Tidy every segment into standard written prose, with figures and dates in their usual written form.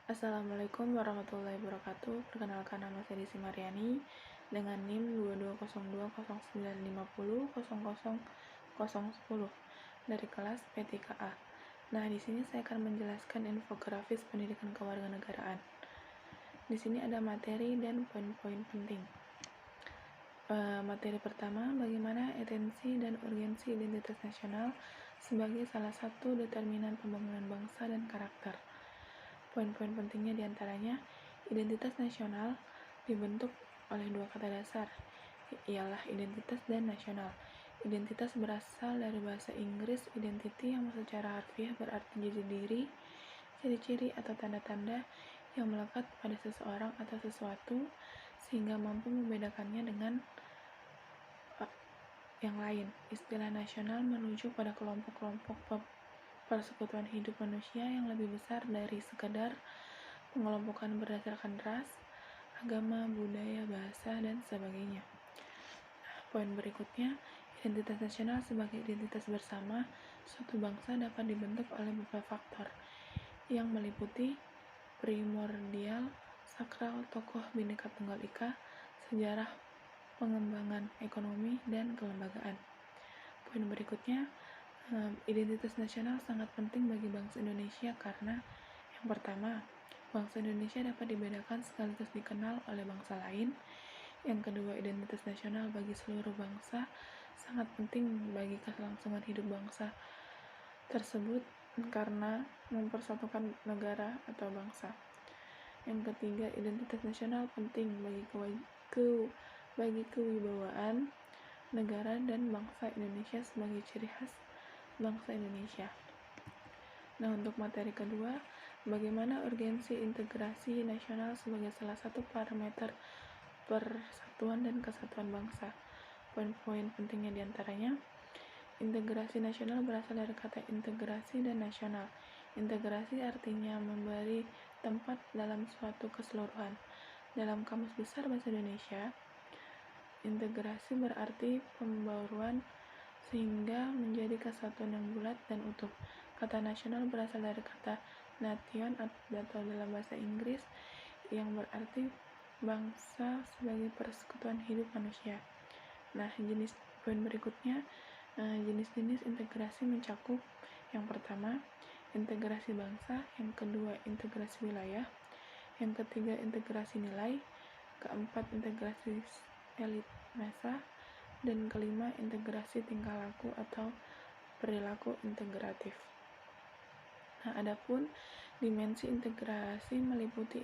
Assalamualaikum warahmatullahi wabarakatuh. Perkenalkan, nama saya Desi Mariani dengan NIM 220209500010 dari kelas P3A. Nah, di sini saya akan menjelaskan infografis pendidikan kewarganegaraan. Di sini ada materi dan poin-poin penting. Materi pertama, bagaimana esensi dan urgensi identitas nasional sebagai salah satu determinan pembangunan bangsa dan karakter. Poin-poin pentingnya diantaranya, identitas nasional dibentuk oleh dua kata dasar, ialah identitas dan nasional. Identitas berasal dari bahasa Inggris identity yang secara harfiah berarti jati diri, ciri-ciri atau tanda-tanda yang melekat pada seseorang atau sesuatu sehingga mampu membedakannya dengan yang lain. Istilah nasional merujuk pada kelompok-kelompok persekutuan hidup manusia yang lebih besar dari sekedar pengelompokan berdasarkan ras, agama, budaya, bahasa, dan sebagainya. Poin berikutnya, identitas nasional sebagai identitas bersama suatu bangsa dapat dibentuk oleh beberapa faktor yang meliputi primordial, sakral, tokoh Bhinneka Tunggal Ika, sejarah, pengembangan ekonomi, dan kelembagaan. Poin berikutnya, identitas nasional sangat penting bagi bangsa Indonesia karena yang pertama, bangsa Indonesia dapat dibedakan sekaligus dikenal oleh bangsa lain. Yang kedua, identitas nasional bagi seluruh bangsa sangat penting bagi kelangsungan hidup bangsa tersebut karena mempersatukan negara atau bangsa. Yang ketiga, identitas nasional penting bagi kewibawaan negara dan bangsa Indonesia sebagai ciri khas bangsa Indonesia. Nah, untuk materi kedua, bagaimana urgensi integrasi nasional sebagai salah satu parameter persatuan dan kesatuan bangsa. Poin-poin pentingnya diantaranya, integrasi nasional berasal dari kata integrasi dan nasional. Integrasi artinya memberi tempat dalam suatu keseluruhan. Dalam Kamus Besar Bahasa Indonesia, integrasi berarti pembaruan sehingga menjadi kesatuan yang bulat dan utuh. Kata nasional berasal dari kata nation atau dalam bahasa Inggris yang berarti bangsa sebagai persekutuan hidup manusia. Nah, poin berikutnya, jenis-jenis integrasi mencakup yang pertama, integrasi bangsa, yang kedua, integrasi wilayah, yang ketiga, integrasi nilai, keempat, integrasi elit massa, dan kelima, integrasi tingkah laku atau perilaku integratif. Nah, adapun dimensi integrasi meliputi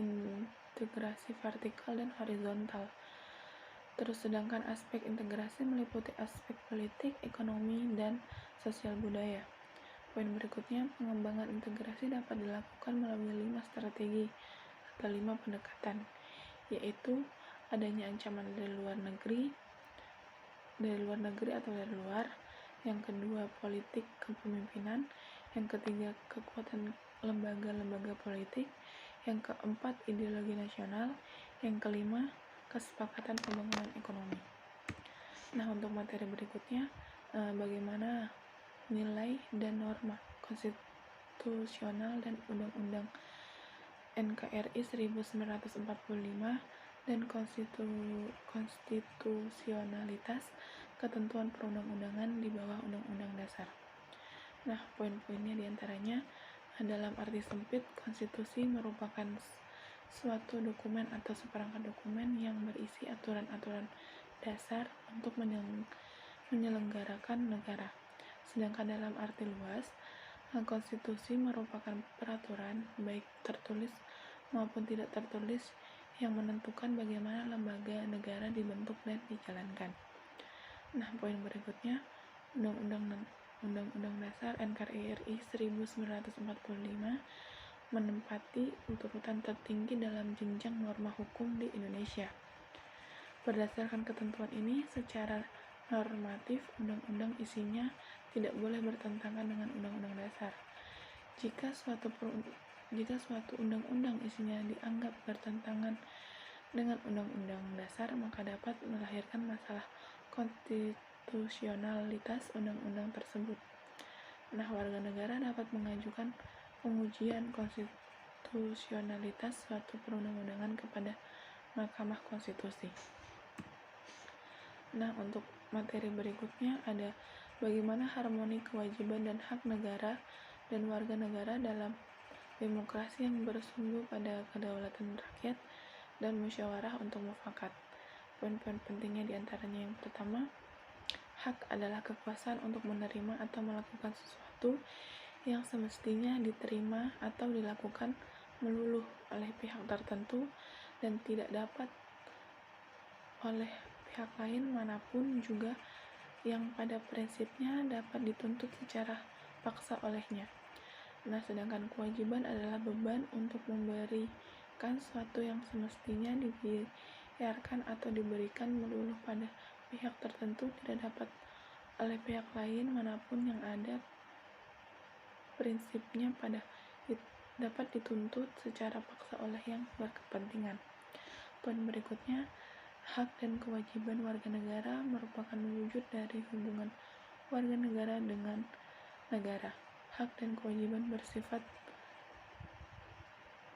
integrasi vertikal dan horizontal. Terus sedangkan aspek integrasi meliputi aspek politik, ekonomi, dan sosial budaya. Poin berikutnya, pengembangan integrasi dapat dilakukan melalui 5 strategi atau 5 pendekatan, yaitu adanya ancaman dari luar negeri atau dari luar, yang kedua politik kepemimpinan, yang ketiga kekuatan lembaga-lembaga politik, yang keempat ideologi nasional, yang kelima kesepakatan pembangunan ekonomi. Nah, untuk materi berikutnya, bagaimana nilai dan norma konstitusional dan undang-undang NKRI 1945 dan konstitusionalitas ketentuan perundang-undangan di bawah Undang-Undang Dasar. Nah, poin-poinnya diantaranya, dalam arti sempit, konstitusi merupakan suatu dokumen atau seperangkat dokumen yang berisi aturan-aturan dasar untuk menyelenggarakan negara. Sedangkan dalam arti luas, konstitusi merupakan peraturan baik tertulis maupun tidak tertulis yang menentukan bagaimana lembaga negara dibentuk dan dijalankan. Nah, poin berikutnya, Undang-Undang Dasar NKRI 1945 menempati urutan tertinggi dalam jenjang norma hukum di Indonesia. Berdasarkan ketentuan ini, secara normatif, undang-undang isinya tidak boleh bertentangan dengan Undang-Undang Dasar. Jika suatu undang-undang isinya dianggap bertentangan dengan Undang-Undang Dasar, maka dapat melahirkan masalah konstitusionalitas undang-undang tersebut. Nah, warga negara dapat mengajukan pengujian konstitusionalitas konstitusionalitas suatu perundang-undangan kepada Mahkamah Konstitusi. Nah, untuk materi berikutnya ada bagaimana harmoni kewajiban dan hak negara dan warga negara dalam demokrasi yang bersumber pada kedaulatan rakyat dan musyawarah untuk mufakat. Poin-poin pentingnya diantaranya yang pertama, hak adalah kekuasaan untuk menerima atau melakukan sesuatu yang semestinya diterima atau dilakukan melulu oleh pihak tertentu dan tidak dapat oleh pihak lain manapun juga yang pada prinsipnya dapat dituntut secara paksa olehnya. Nah, sedangkan kewajiban adalah beban untuk memberikan sesuatu yang semestinya dibiarkan atau diberikan melulu pada pihak tertentu tidak dapat oleh pihak lain manapun yang ada prinsipnya dapat dituntut secara paksa oleh yang berkepentingan. Poin berikutnya, hak dan kewajiban warga negara merupakan wujud dari hubungan warga negara dengan negara. Hak dan kewajiban bersifat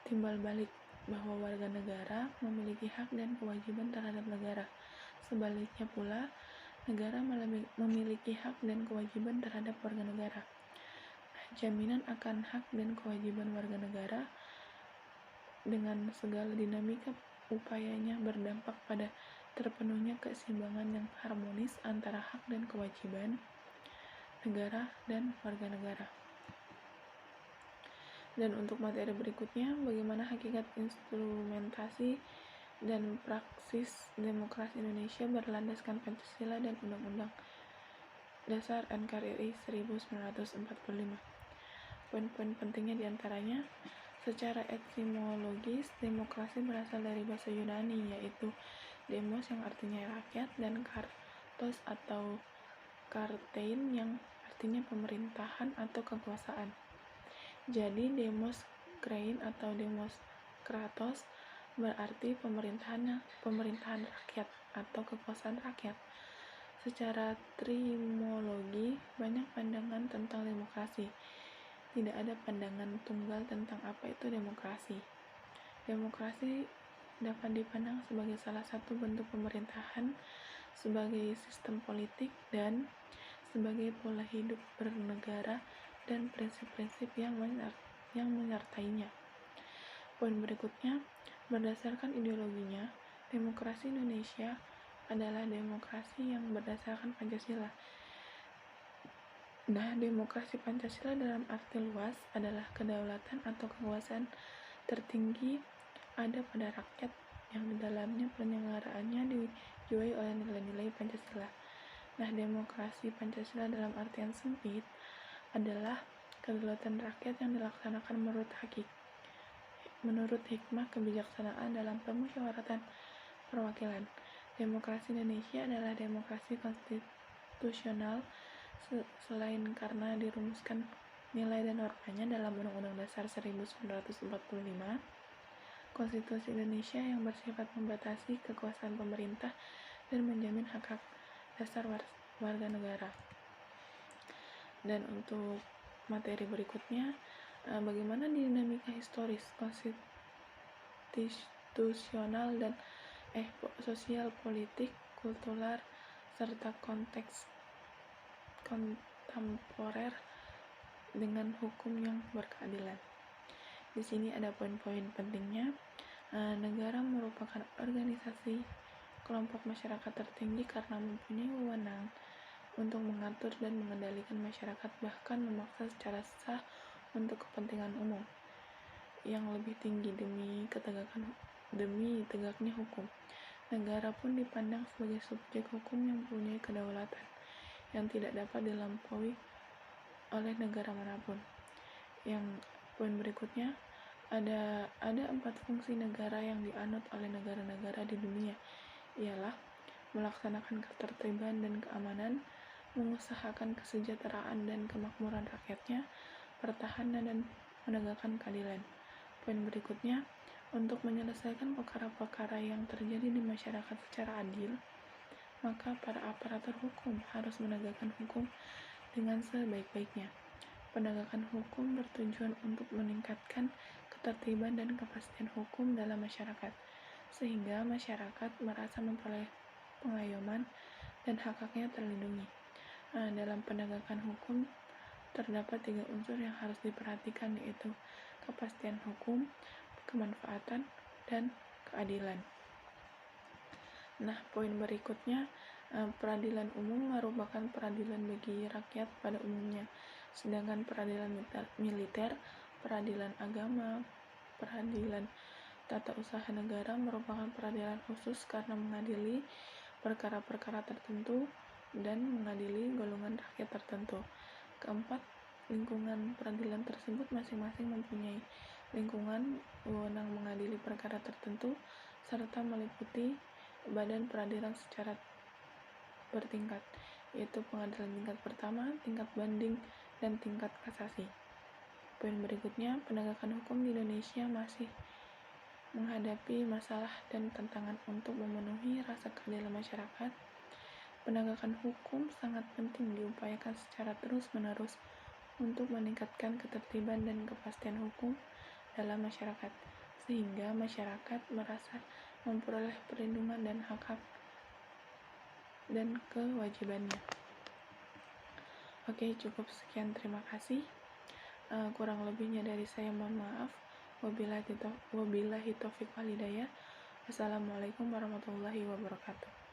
timbal balik, bahwa warga negara memiliki hak dan kewajiban terhadap negara. Sebaliknya pula, negara memiliki hak dan kewajiban terhadap warga negara. Jaminan akan hak dan kewajiban warga negara dengan segala dinamika upayanya berdampak pada terpenuhnya keseimbangan yang harmonis antara hak dan kewajiban negara dan warga negara. Dan untuk materi berikutnya, bagaimana hakikat instrumentasi dan praksis demokrasi Indonesia berlandaskan Pancasila dan Undang-Undang Dasar NKRI 1945. Poin-poin pentingnya diantaranya, secara etimologis, demokrasi berasal dari bahasa Yunani, yaitu demos yang artinya rakyat dan kartos atau kartein yang artinya pemerintahan atau kekuasaan. Jadi demos krain atau demos kratos berarti pemerintahan rakyat atau kekuasaan rakyat. Secara trimologi, banyak pandangan tentang demokrasi. Tidak ada pandangan tunggal tentang apa itu demokrasi. Demokrasi dapat dipandang sebagai salah satu bentuk pemerintahan, sebagai sistem politik, dan sebagai pola hidup bernegara dan prinsip-prinsip yang menyertainya. Poin berikutnya, berdasarkan ideologinya, demokrasi Indonesia adalah demokrasi yang berdasarkan Pancasila. Nah, demokrasi Pancasila dalam arti luas adalah kedaulatan atau kekuasaan tertinggi ada pada rakyat yang di dalamnya penyelenggaraannya dijiwai oleh nilai-nilai Pancasila. Nah, demokrasi Pancasila dalam artian sempit adalah kedaulatan rakyat yang dilaksanakan menurut hikmah kebijaksanaan dalam permusyawaratan perwakilan. Demokrasi Indonesia adalah demokrasi konstitusional selain karena dirumuskan nilai dan normanya dalam Undang-Undang Dasar 1945, Konstitusi Indonesia yang bersifat membatasi kekuasaan pemerintah dan menjamin hak-hak dasar warga negara. Dan untuk materi berikutnya, bagaimana dinamika historis, konstitusional dan sosial, politik, kultural, serta konteks kontemporer dengan hukum yang berkeadilan. Di sini ada poin-poin pentingnya. Negara merupakan organisasi kelompok masyarakat tertinggi karena mempunyai wewenang untuk mengatur dan mengendalikan masyarakat, bahkan memaksa secara sah untuk kepentingan umum yang lebih tinggi demi tegaknya hukum. Negara pun dipandang sebagai subjek hukum yang mempunyai kedaulatan yang tidak dapat dilampaui oleh negara manapun. Yang poin berikutnya, ada 4 fungsi negara yang dianut oleh negara-negara di dunia, ialah melaksanakan ketertiban dan keamanan, mengusahakan kesejahteraan dan kemakmuran rakyatnya, pertahanan dan menegakkan keadilan. Poin berikutnya, untuk menyelesaikan perkara-perkara yang terjadi di masyarakat secara adil, maka para aparatur hukum harus menegakkan hukum dengan sebaik-baiknya. Penegakan hukum bertujuan untuk meningkatkan ketertiban dan kepastian hukum dalam masyarakat, sehingga masyarakat merasa memperoleh pengayoman dan hak-haknya terlindungi. Dalam penegakan hukum terdapat 3 unsur yang harus diperhatikan, yaitu kepastian hukum, kemanfaatan, dan keadilan. Nah, poin berikutnya, peradilan umum merupakan peradilan bagi rakyat pada umumnya, sedangkan peradilan militer, peradilan agama, peradilan tata usaha negara merupakan peradilan khusus karena mengadili perkara-perkara tertentu dan mengadili golongan rakyat tertentu. Keempat, lingkungan peradilan tersebut masing-masing mempunyai lingkungan wewenang mengadili perkara tertentu serta meliputi badan peradilan secara bertingkat, yaitu pengadilan tingkat pertama, tingkat banding, dan tingkat kasasi. Poin berikutnya, penegakan hukum di Indonesia masih menghadapi masalah dan tantangan untuk memenuhi rasa keadilan masyarakat. Penegakan hukum sangat penting diupayakan secara terus-menerus untuk meningkatkan ketertiban dan kepastian hukum dalam masyarakat, sehingga masyarakat merasa memperoleh perlindungan dan hak-hak dan kewajibannya. Oke, cukup sekian, terima kasih. Kurang lebihnya dari saya mohon maaf. Wabillahi taufiq wal hidayah. Wassalamualaikum warahmatullahi wabarakatuh.